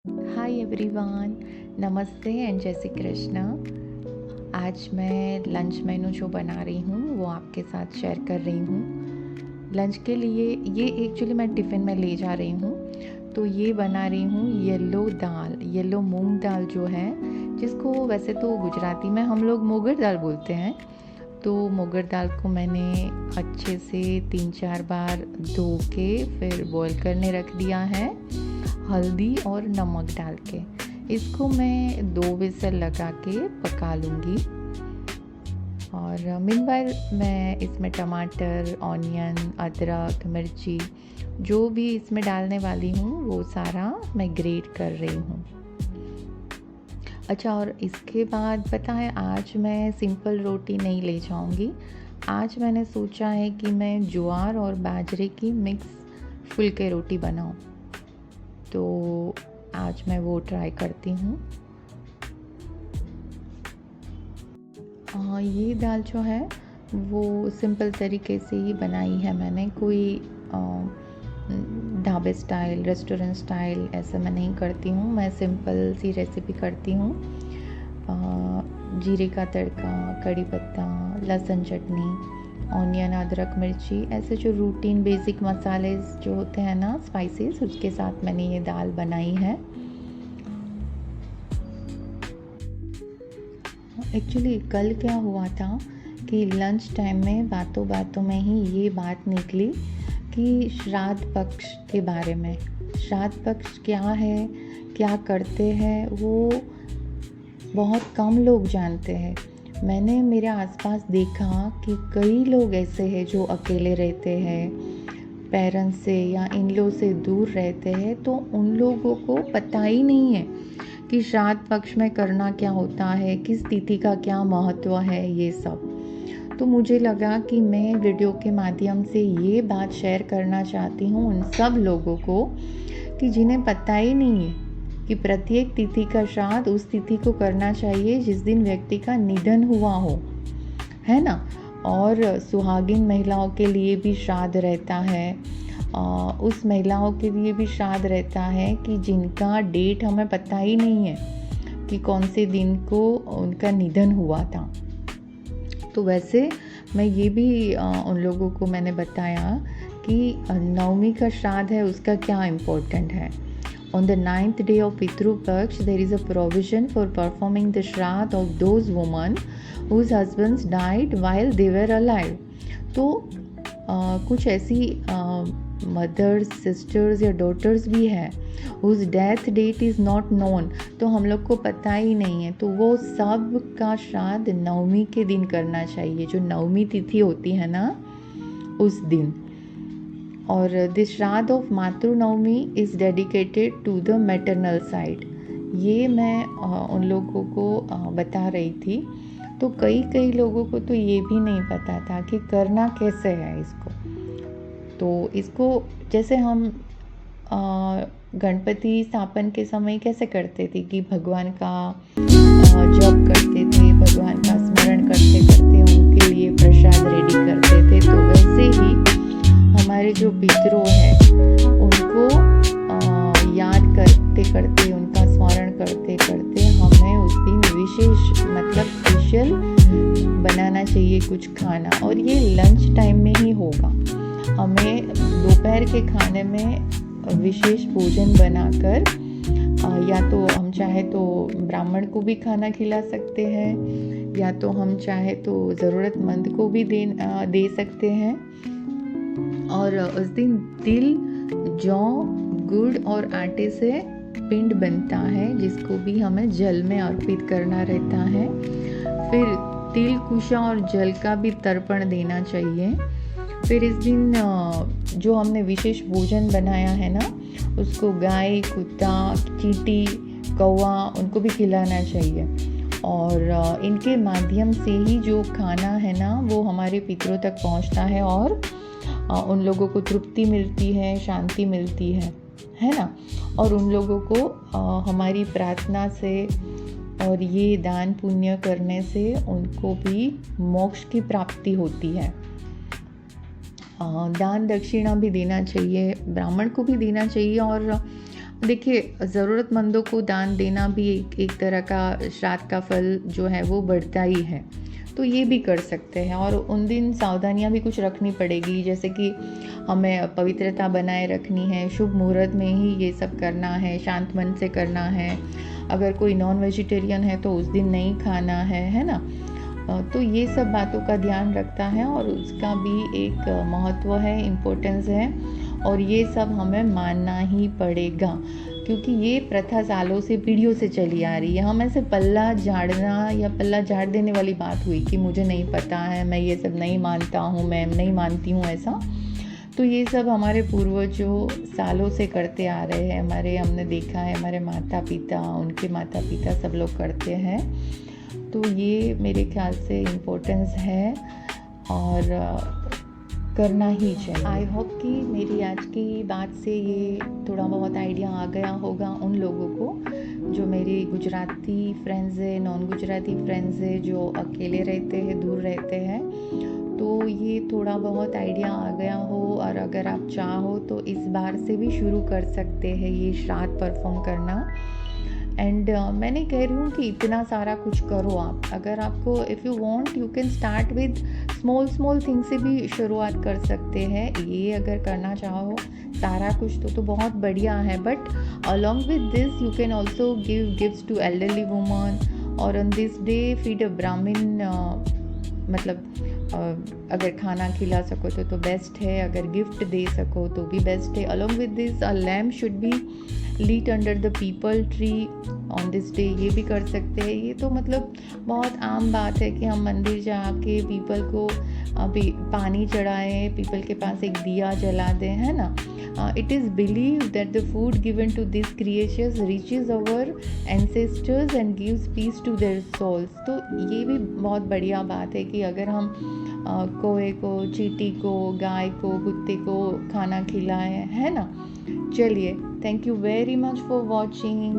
Hi everyone, नमस्ते and जय श्री कृष्णा। आज मैं लंच मेनू जो बना रही हूँ वो आपके साथ शेयर कर रही हूँ। लंच के लिए ये एक्चुअली मैं टिफ़िन में ले जा रही हूँ, तो ये बना रही हूँ येलो मूंग दाल जो है, जिसको वैसे तो गुजराती में हम लोग मोगर दाल बोलते हैं। तो मोगर दाल को मैंने अच्छे से 3-4 बार धो के फिर बॉईल करने रख दिया है, हल्दी और नमक डाल के। इसको मैं 2 विसल लगा के पका लूँगी। और मीनवाइल मैं इसमें टमाटर, ऑनियन, अदरक, मिर्ची जो भी इसमें डालने वाली हूँ वो सारा मैं ग्रेट कर रही हूँ। अच्छा, और इसके बाद पता है आज मैं सिंपल रोटी नहीं ले जाऊँगी। आज मैंने सोचा है कि मैं ज्वार और बाजरे की मिक्स फुलके रोटी बनाऊँ। तो आज मैं वो ट्राई करती हूँ। ये दाल जो है वो सिंपल तरीके से ही बनाई है मैंने। कोई ढाबे स्टाइल, रेस्टोरेंट स्टाइल ऐसा मैं नहीं करती हूँ। मैं सिंपल सी रेसिपी करती हूँ। जीरे का तड़का, कड़ी पत्ता, लहसुन चटनी, ऑनियन, अदरक, मिर्ची, ऐसे जो रूटीन बेसिक मसाले जो होते हैं ना, स्पाइसेस, उसके साथ मैंने ये दाल बनाई है। एक्चुअली कल क्या हुआ था कि लंच टाइम में बातों बातों में ही ये बात निकली कि श्राद्ध पक्ष के बारे में। श्राद्ध पक्ष क्या है, क्या करते हैं, वो बहुत कम लोग जानते हैं। मैंने मेरे आसपास देखा कि कई लोग ऐसे हैं जो अकेले रहते हैं, पेरेंट्स से या इन लोग से दूर रहते हैं, तो उन लोगों को पता ही नहीं है कि श्राद्ध पक्ष में करना क्या होता है, किस तिथि का क्या महत्व है, ये सब। तो मुझे लगा कि मैं वीडियो के माध्यम से ये बात शेयर करना चाहती हूँ उन सब लोगों को कि जिन्हें पता ही नहीं है कि प्रत्येक तिथि का श्राद्ध उस तिथि को करना चाहिए जिस दिन व्यक्ति का निधन हुआ हो, है ना। और सुहागिन महिलाओं के लिए भी श्राद्ध रहता है। उस महिलाओं के लिए भी श्राद्ध रहता है कि जिनका डेट हमें पता ही नहीं है कि कौन से दिन को उनका निधन हुआ था। तो वैसे मैं ये भी उन लोगों को मैंने बताया कि नवमी का श्राद्ध है, उसका क्या इम्पोर्टेंट है। On the 9th day of Pitru Paksh, there is a provision for performing the shraddh of those women whose husbands died while they were alive. तो कुछ ऐसी मदर्स, सिस्टर्स या डॉटर्स भी हैं whose death date is not known, तो हम लोग को पता ही नहीं है। तो वो सब का श्राद्ध नवमी के दिन करना चाहिए, जो नवमी तिथि होती है ना, उस दिन। और this Shraddh of Matru Navami is dedicated to the maternal side. ये मैं उन लोगों को बता रही थी। तो कई लोगों को तो ये भी नहीं पता था कि करना कैसे है इसको। तो इसको जैसे हम गणपति स्थापन के समय कैसे करते थे कि भगवान का जप करते थे, भगवान का स्मरण करते करते उनके लिए प्रसाद रेडी करते थे, तो वैसे ही हमारे जो पितरों हैं उनको याद करते करते, उनका स्मरण करते करते हमें उस दिन विशेष, मतलब स्पेशल बनाना चाहिए कुछ खाना। और ये लंच टाइम में ही होगा। हमें दोपहर के खाने में विशेष भोजन बनाकर, या तो हम चाहे तो ब्राह्मण को भी खाना खिला सकते हैं, या तो हम चाहे तो ज़रूरतमंद को भी दे सकते हैं। और उस दिन तिल, जौ, गुड़ और आटे से पिंड बनता है, जिसको भी हमें जल में अर्पित करना रहता है। फिर तिल, कुशा और जल का भी तर्पण देना चाहिए। फिर इस दिन जो हमने विशेष भोजन बनाया है ना, उसको गाय, कुत्ता, चींटी, कौवा, उनको भी खिलाना चाहिए। और इनके माध्यम से ही जो खाना है ना वो हमारे पितरों तक पहुंचता है और उन लोगों को तृप्ति मिलती है, शांति मिलती है ना। और उन लोगों को हमारी प्रार्थना से और ये दान पुण्य करने से उनको भी मोक्ष की प्राप्ति होती है। दान दक्षिणा भी देना चाहिए, ब्राह्मण को भी देना चाहिए। और देखिए, ज़रूरतमंदों को दान देना भी एक तरह का श्राद्ध का फल जो है वो बढ़ता ही है। तो ये भी कर सकते हैं और उन दिन सावधानियाँ भी कुछ रखनी पड़ेगी, जैसे कि हमें पवित्रता बनाए रखनी है, शुभ मुहूर्त में ही ये सब करना है, शांत मन से करना है। अगर कोई नॉन वेजिटेरियन है तो उस दिन नहीं खाना है ना? तो ये सब बातों का ध्यान रखता है और उसका भी एक महत्व है, इम्पोर्टेंस है और ये सब हमें मानना ही पड़ेगा, क्योंकि ये प्रथा सालों से, पीढ़ियों से चली आ रही है। हम ऐसे पल्ला झाड़ना या पल्ला झाड़ देने वाली बात हुई कि मुझे नहीं पता है, मैं ये सब नहीं मानता हूँ, मैं नहीं मानती हूँ ऐसा। तो ये सब हमारे पूर्वजों सालों से करते आ रहे हैं, हमने देखा है, हमारे माता पिता, उनके माता पिता सब लोग करते हैं। तो ये मेरे ख्याल से इम्पोर्टेंस है और करना ही चाहिए। आई होप कि मेरी आज की बात से ये थोड़ा बहुत आइडिया आ गया होगा उन लोगों को जो मेरे गुजराती फ्रेंड्स है, नॉन गुजराती फ्रेंड्स है, जो अकेले रहते हैं, दूर रहते हैं। तो ये थोड़ा बहुत आइडिया आ गया हो और अगर आप चाहो तो इस बार से भी शुरू कर सकते हैं ये श्राद्ध परफॉर्म करना। एंड मैं नहीं कह रही हूँ कि इतना सारा कुछ करो आप, अगर आपको if you want you can start with small thing से भी शुरुआत कर सकते हैं। ये अगर करना चाहो सारा कुछ तो बहुत बढ़िया है, but along with this you can also give gifts to elderly women और on this day feed a Brahmin, मतलब अगर खाना खिला सको तो बेस्ट है, अगर गिफ्ट दे सको तो भी बेस्ट है। Along with this a lamp should be lit under the peepal tree on this day, ये भी कर सकते हैं। ये तो मतलब बहुत आम बात है कि हम मंदिर जाके पीपल को अभी पानी चढ़ाएं, पीपल के पास एक दिया जला दें, है ना। It is believed that the food given to these creatures reaches our ancestors and gives peace to their souls। तो ये भी बहुत बढ़िया बात है कि अगर हम कौवे को, चींटी को, गाय को, कुत्ते को खाना खिलाएं, है ना। चलिए, thank you very much for watching.